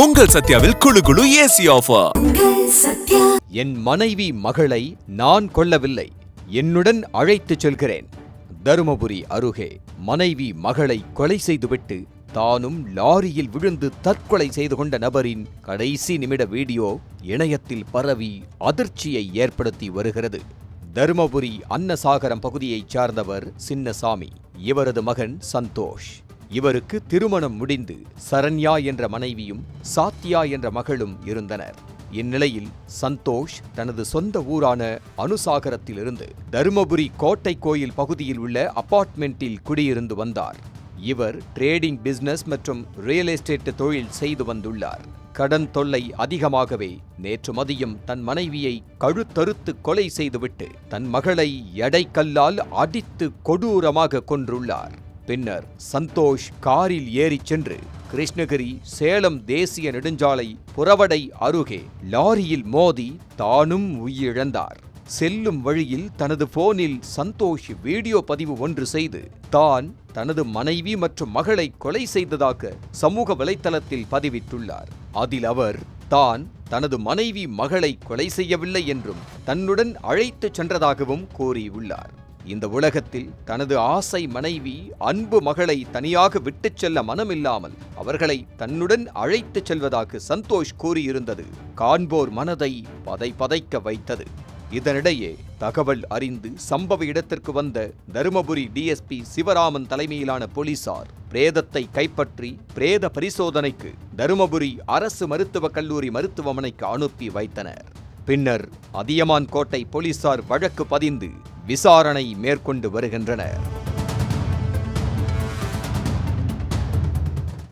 உங்கள் சத்யாவில் குளு குளு ஏசி ஆஃபர். என் மனைவி மகளை நான் கொல்லவில்லை, என்னுடன் அழைத்துச் செல்கிறேன். தருமபுரி அருகே மனைவி மகளை கொலை செய்துவிட்டு தானும் லாரியில் விழுந்து தற்கொலை செய்து கொண்ட நபரின் கடைசி நிமிட வீடியோ இணையத்தில் பரவி அதிர்ச்சியை ஏற்படுத்தி வருகிறது. தருமபுரி அன்னசாகரம் பகுதியைச் சார்ந்தவர் சின்னசாமி. இவரது மகன் சந்தோஷ். இவருக்கு திருமணம் முடிந்து சரண்யா என்ற மனைவியும் சாத்யா என்ற மகளும் இருந்தனர். இந்நிலையில் சந்தோஷ் தனது சொந்த ஊரான அனுசாகரத்திலிருந்து தருமபுரி கோட்டை கோயில் பகுதியில் உள்ள அபார்ட்மெண்டில் குடியிருந்து வந்தார். இவர் ட்ரேடிங் பிசினஸ் மற்றும் ரியல் எஸ்டேட் தொழில் செய்து வந்துள்ளார். கடன் தொல்லை அதிகமாகவே நேற்று மதியம் தன் மனைவியை கழுத்தறுத்து கொலை செய்துவிட்டு தன் மகளை எடைக்கல்லால் அடித்து கொடூரமாக கொன்றுள்ளார். பின்னர் சந்தோஷ் காரில் ஏறிச் சென்று கிருஷ்ணகிரி சேலம் தேசிய நெடுஞ்சாலை புறவடை அருகே லாரியில் மோதி தானும் உயிரிழந்தார். செல்லும் வழியில் தனது போனில் சந்தோஷ் வீடியோ பதிவு ஒன்று செய்து தான் தனது மனைவி மற்றும் மகளை கொலை செய்ததாக சமூக வலைத்தளத்தில் பதிவிட்டுள்ளார். அதில் அவர் தான் தனது மனைவி மகளை கொலை செய்யவில்லை என்றும் தன்னுடன் அழைத்துச் சென்றதாகவும் கூறியுள்ளார். இந்த உலகத்தில் தனது ஆசை மனைவி அன்பு மகளை தனியாக விட்டுச் செல்ல மனமில்லாமல் அவர்களை தன்னுடன் அழைத்துச் செல்வதாக சந்தோஷ் கூறியிருந்தது காண்போர் மனதை பதைக்க வைத்தது. இதனிடையே தகவல் அறிந்து சம்பவ இடத்திற்கு வந்த தருமபுரி டிஎஸ்பி சிவராமன் தலைமையிலான போலீசார் பிரேதத்தை கைப்பற்றி பிரேத பரிசோதனைக்கு தருமபுரி அரசு மருத்துவக் கல்லூரி மருத்துவமனைக்கு அனுப்பி வைத்தனர். பின்னர் அதியமான் கோட்டை போலீசார் வழக்கு பதிந்து விசாரணை மேற்கொண்டு வருகின்றனர்.